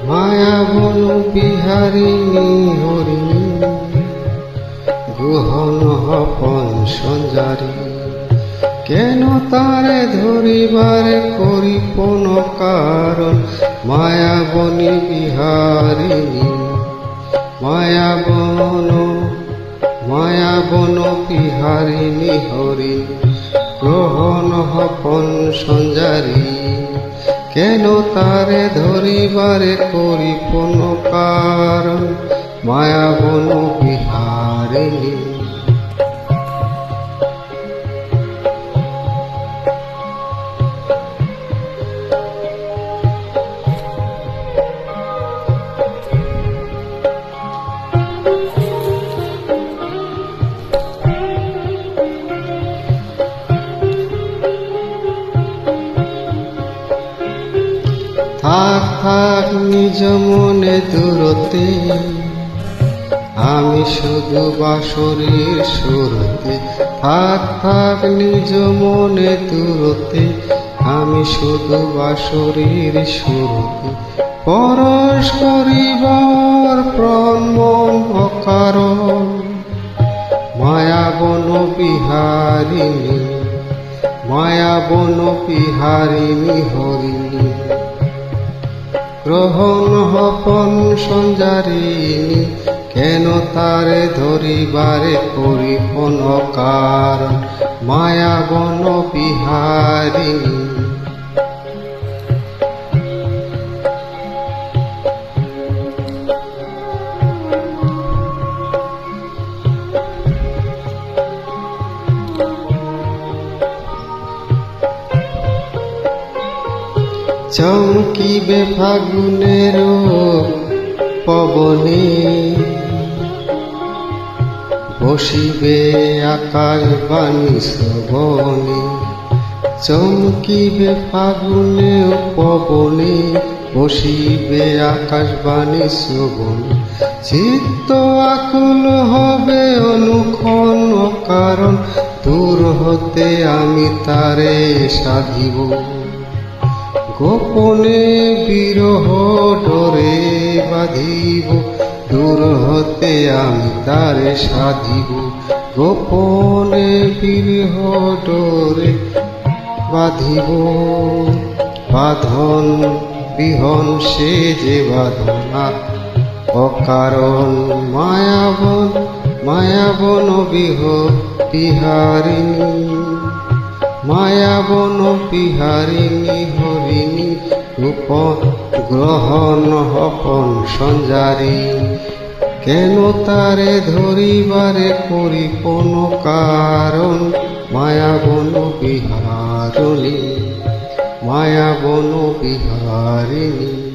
মায়াবন বিহারিণী হরিণী গহন হপন সঞ্জারী, কেন তারে ধরিবারে করিপন কারণ। মায়াবনী বিহারিণী মায়াবন বিহারিণী হরিণী গ্রহণ হপন সঞ্জারী, কেন তারে ধরিবারে করিপন কারণ। মায়াবন বিহারিণী থাক থাক নিজ মনে দূরতে, আমি শুধু বাঁশরীর সুরতে। থাক থাক নিজ মনে দূরতে, আমি শুধু বাঁশরীর সুরতে। পরশ করিবার প্রাণ মন অকারণ। মায়াবন বিহারিণী মায়াবন বিহারিণী হরিণী গ্রহণ হপন সঞ্জারিণী, কেন তারে ধরিবারে করিপন কারণ। মায়াবন বিহারিণী চমকিবে ফাগুনের পবনে, বসিবে আকাশ বাণী শ্রবণে। চমকিবে ফাগুনে পবনে, বসিবে আকাশ বাণী শ্রবণে। চিত্ত আকুল হবে অনুক্ষণ কারণ, দূর হতে আমি তারে সাধিব। গোপনে বিরহ ডোরে বাঁধিব, দূর হতে আমি তারে সাধিব। গোপনে বিরহ ডোরে বাঁধিব, বাঁধন বিহন সে যে বাঁধনা অকারণ। মায়াবন বিহারিণী মায়াবন বিহারিণী হরিণী রূপ গ্রহণ হপন সঞ্জারী, কেন তারে ধরিবারে করিপন কারণ। মায়াবন বিহারিণী মায়াবন বিহারিণী।